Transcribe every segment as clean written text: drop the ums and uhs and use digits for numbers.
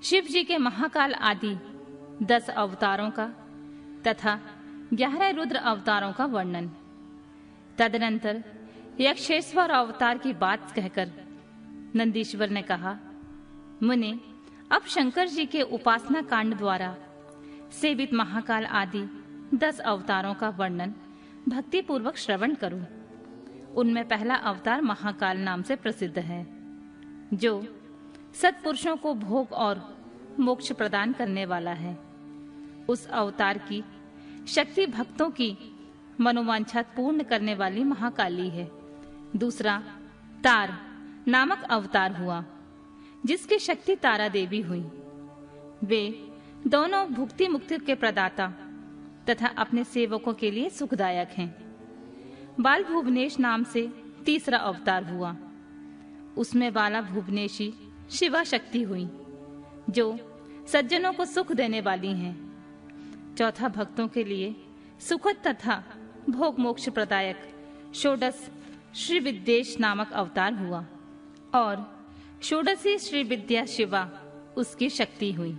शिव जी के महाकाल आदि 10 अवतारों का तथा 11 रुद्र अवतारों का वर्णन। तदनंतर यक्षेश्वर अवतार की बात कहकर नंदीश्वर ने कहा, मुने, अब शंकर जी के उपासना कांड द्वारा सेवित महाकाल आदि 10 अवतारों का वर्णन भक्ति पूर्वक श्रवण करूं। उनमें पहला अवतार महाकाल नाम से प्रसिद्ध है, जो सत्पुरुषों को भोग और मोक्ष प्रदान करने वाला है। उस अवतार की शक्ति भक्तों की मनोवांछा पूर्ण करने वाली महाकाली है। दूसरा तार नामक अवतार हुआ, जिसकी शक्ति तारा देवी हुई। वे दोनों भुक्ति मुक्ति के प्रदाता तथा अपने सेवकों के लिए सुखदायक हैं। बाल भुवनेश नाम से तीसरा अवतार हुआ। उसमें बाला भुवनेशी शिवा शक्ति हुई, जो सज्जनों को सुख देने वाली हैं। चौथा भक्तों के लिए सुखद तथा भोग मोक्ष प्रदायक षोडश श्री विद्येश नामक अवतार हुआ और षोडशी श्री विद्या शिवा उसकी शक्ति हुई।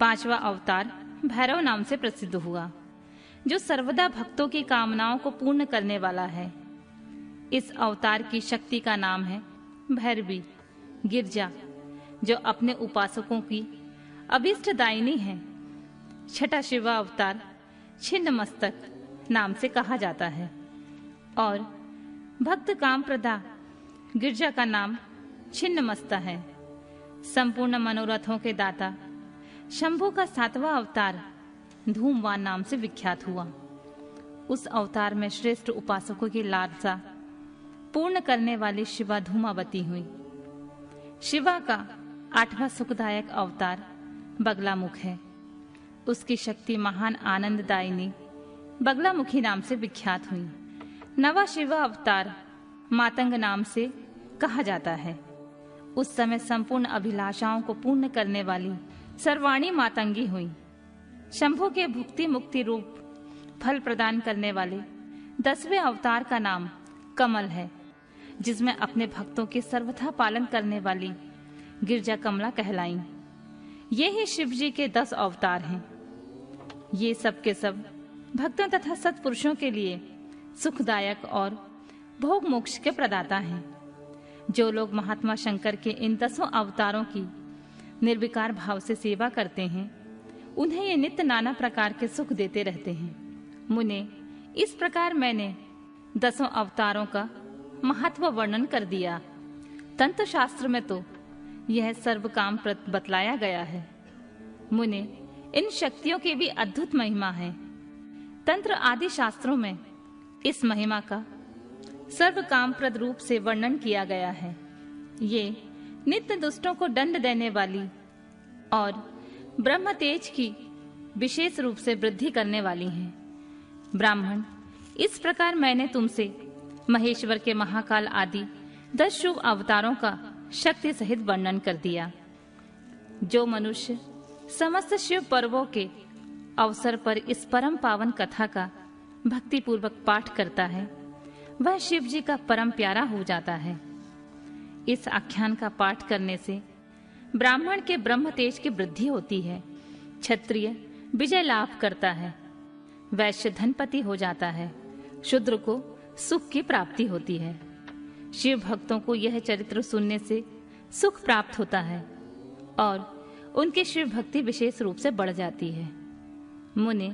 पांचवा अवतार भैरव नाम से प्रसिद्ध हुआ, जो सर्वदा भक्तों की कामनाओं को पूर्ण करने वाला है। इस अवतार की शक्ति का नाम है भैरवी गिरजा, जो अपने उपासकों की अभीष्टदायिनी है। छठा शिवा अवतार छिन्न मस्तक नाम से कहा जाता है और भक्त काम प्रदा गिरजा का नाम छिन्न मस्ता है। संपूर्ण मनोरथों के दाता शंभु का सातवां अवतार धूमवान नाम से विख्यात हुआ। उस अवतार में श्रेष्ठ उपासकों की लालसा पूर्ण करने वाली शिवा धूमावती हुई। शिवा का 8वां सुखदायक अवतार बगलामुख है। उसकी शक्ति महान आनंददायिनी बगलामुखी नाम से विख्यात हुई। 9वां शिवा अवतार मातंग नाम से कहा जाता है। उस समय संपूर्ण अभिलाषाओं को पूर्ण करने वाली सर्वाणी मातंगी हुई। शंभु के भुक्ति मुक्ति रूप फल प्रदान करने वाले 10वें अवतार का नाम कमल है, जिसमें अपने भक्तों के सर्वथा पालन करने वाली गिरजा कमला कहलाई। ये ही शिव जी के 10 अवतार हैं। ये सब के सब भक्तों तथा सत्पुरुषों के लिए सुखदायक और भोग मोक्ष के प्रदाता हैं। जो लोग महात्मा शंकर के इन 10 अवतारों की निर्विकार भाव से सेवा करते हैं, उन्हें ये नित्य नाना प्रकार के सुख देते रहते हैं। मुने, इस प्रकार मैंने 10 अवतारों का महत्व वर्णन कर दिया। तंत्र शास्त्र में तो यह सर्व काम बतलाया गया है। मुने, इन शक्तियों की भी अद्भुत महिमा है। तंत्र आदि शास्त्रों में इस महिमा का सर्व कामप्रद रूप से वर्णन किया गया है। ये नित्य दुष्टों को दंड देने वाली और ब्रह्म तेज की विशेष रूप से वृद्धि करने वाली हैं। ब्राह्मण, इस प्रकार मैंने तुमसे महेश्वर के महाकाल आदि 10 शुभ अवतारों का शक्ति सहित वर्णन कर दिया। जो मनुष्य समस्त शिव पर्वों के अवसर पर इस परम पावन कथा का भक्ति पूर्वक पाठ करता है, वह शिव जी का परम प्यारा हो जाता है। इस आख्यान का पाठ करने से ब्राह्मण के ब्रह्म तेज की वृद्धि होती है, क्षत्रिय विजय लाभ करता है, वैश्य धनपति हो जाता है, शूद्र को सुख की प्राप्ति होती है। शिव भक्तों को यह चरित्र सुनने से सुख प्राप्त होता है और उनकी शिव भक्ति विशेष रूप से बढ़ जाती है। मुने,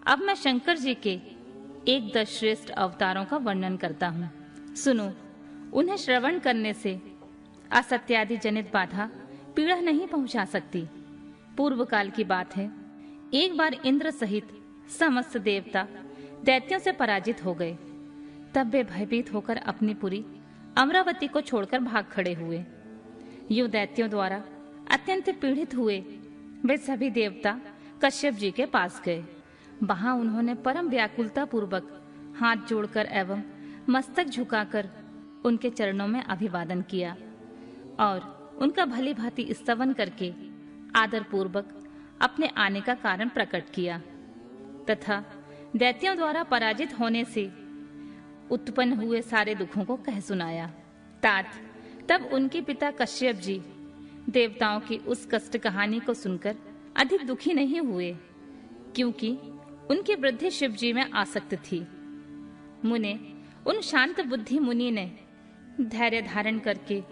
अब मैं शंकर जी के 10 श्रेष्ठ अवतारों का वर्णन करता हूँ। सुनो, उन्हें श्रवण करने से असत्यादि जनित बाधा पीड़ा नहीं पहुंचा सकती। पूर्व काल की बात है, एक बार इंद्र सहित समस्त देवता दैत्यों से पराजित हो गए। तब वे भयभीत होकर अपनी पुरी अमरावती को छोड़कर भाग खड़े हुए। यूं दैत्यों द्वारा अत्यंत पीड़ित हुए वे सभी देवता कश्यप जी के पास गए। वहां उन्होंने परम व्याकुलता पूर्वक हाथ जोड़कर एवं मस्तक झुकाकर उनके चरणों में अभिवादन किया और उनका भली भांति स्तवन करके आदर पूर्वक अपने आने का कारण प्रकट किया तथा दैत्यों द्वारा पराजित होने से उत्पन्न हुए सारे दुखों को कह सुनाया। तात तब उनके पिता कश्यप जी देवताओं की उस कष्ट कहानी को सुनकर अधिक दुखी नहीं हुए, क्योंकि उनकी वृद्धि शिव जी में आसक्त थी। मुने उन शांत बुद्धि मुनि ने धैर्य धारण करके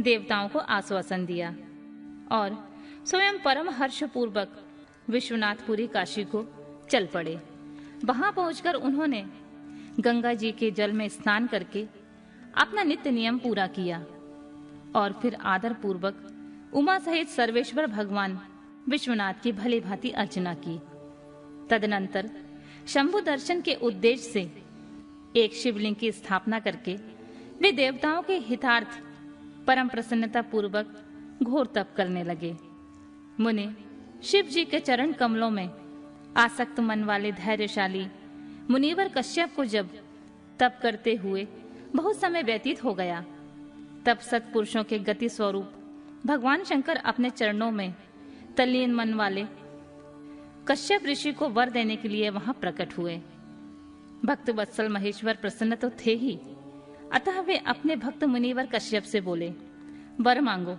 देवताओं को आश्वासन दिया और स्वयं परम हर्ष पूर्वक विश्वनाथपुरी काशी को चल पड़े। वहां पहुंचकर उन्होंने गंगा जी के जल में स्नान करके अपना नित्य नियम पूरा किया और फिर आदर पूर्वक उमा सहित सर्वेश्वर भगवान विश्वनाथ की भली भांति अर्चना की। तदनंतर शंभु दर्शन के उद्देश्य से एक शिवलिंग की स्थापना करके वे देवताओं के हितार्थ परम प्रसन्नता पूर्वक घोर तप करने लगे। मुनि शिव जी के चरण कमलों में आसक्त मन वाले धैर्यशाली मुनिवर कश्यप को जब तप करते हुए बहुत समय व्यतीत हो गया, तब सत्पुरुषों के गति स्वरूप भगवान शंकर अपने चरणों में तल्लीन मन वाले कश्यप ऋषि को वर देने के लिए वहां प्रकट हुए। भक्त वत्सल महेश्वर प्रसन्न तो थे ही, अतः वे अपने भक्त मुनिवर कश्यप से बोले, वर मांगो।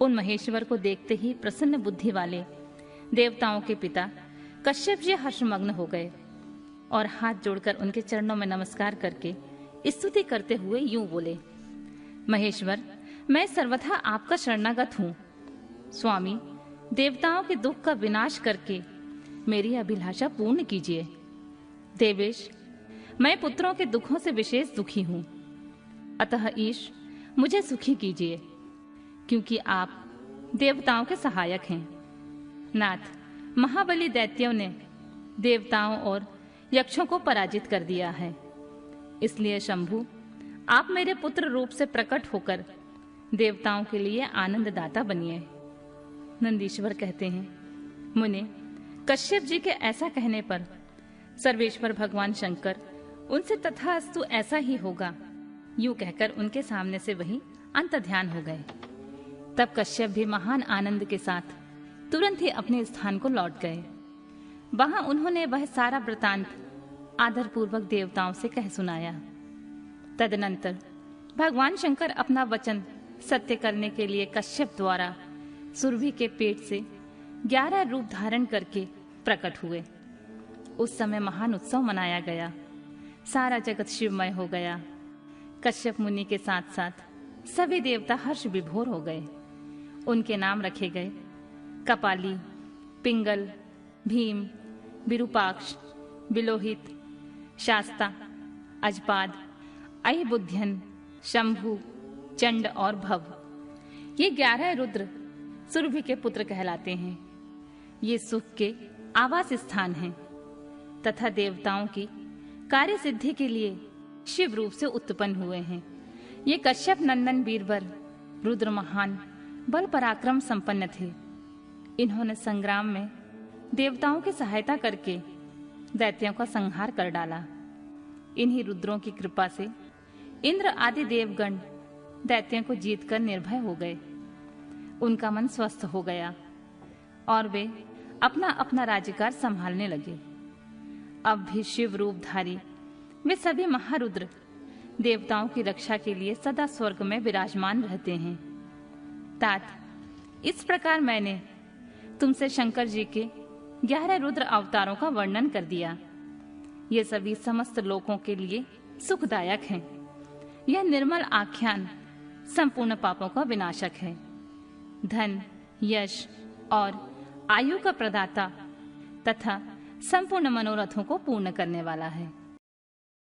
उन महेश्वर को देखते ही प्रसन्न बुद्धि वाले देवताओं के पिता कश्यप जी हर्षमग्न हो गए और हाथ जोड़कर उनके चरणों में नमस्कार करके स्तुति करते हुए यूं बोले, महेश्वर, मैं सर्वथा आपका शरणागत हूँ। स्वामी, देवताओं के दुख का विनाश करके मेरी अभिलाषा पूर्ण कीजिए। देवेश, मैं पुत्रों के दुखों से विशेष दुखी हूँ, अतः ईश मुझे सुखी कीजिए, क्योंकि आप देवताओं के सहायक हैं। नाथ, महाबली दैत्यों ने देवताओं और यक्षों को पराजित कर दिया है, इसलिए शंभु आप मेरे पुत्र रूप से प्रकट होकर देवताओं के लिए आनंददाता बनिए। नंदीश्वर कहते हैं, मुने कश्यप जी के ऐसा कहने पर सर्वेश्वर भगवान शंकर उनसे तथास्तु ऐसा ही होगा यूं कहकर उनके सामने से वही अंत ध्यान हो गए। तब कश्यप भी महान आनंद के साथ तुरंत ही अपने स्थान को लौट गए। वहां उन्होंने वह सारा वृतांत आदर पूर्वक देवताओं से कह सुनाया। तदनंतर भगवान शंकर अपना वचन सत्य करने के लिए कश्यप द्वारा सुरभि के पेट से 11 रूप धारण करके प्रकट हुए। उस समय महान उत्सव मनाया गया, सारा जगत शिवमय हो गया। कश्यप मुनि के साथ साथ सभी देवता हर्ष विभोर हो गए। उनके नाम रखे गए कपाली, पिंगल, भीम, विरूपाक्ष, बिलोहित, शास्ता, अजपाद, अहिबुध्यन, शंभु, चंड और भव। ये 11 रुद्र सुरभि के पुत्र कहलाते हैं। ये सुख के आवास स्थान हैं तथा देवताओं की कार्य सिद्धि के लिए शिव रूप से उत्पन्न हुए हैं। ये कश्यप नंदन वीरवर रुद्र महान बल पराक्रम संपन्न थे। इन्होंने संग्राम में देवताओं की सहायता करके दैत्यों का संहार कर डाला। इन्हीं रुद्रों की कृपा से इंद्र आदि देवगण दैत्यों को जीतकर निर्भय हो गए। उनका मन स्वस्थ हो गया और वे अपना अपना राज्यकार संभालने लगे। अब भी शिव रूपधारी वे सभी महारुद्र देवताओं की रक्षा के लिए सदा स्वर्ग में विराजमान रहते हैं। तात, इस प्रकार मैंने तुमसे शंकर जी के 11 रुद्र अवतारों का वर्णन कर दिया। ये सभी समस्त लोकों के लिए सुखदायक हैं। यह निर्मल आख्यान संपूर्ण पापों का विनाशक है, धन, यश और आयु का प्रदाता तथा संपूर्ण मनोरथों को पूर्ण करने वाला है।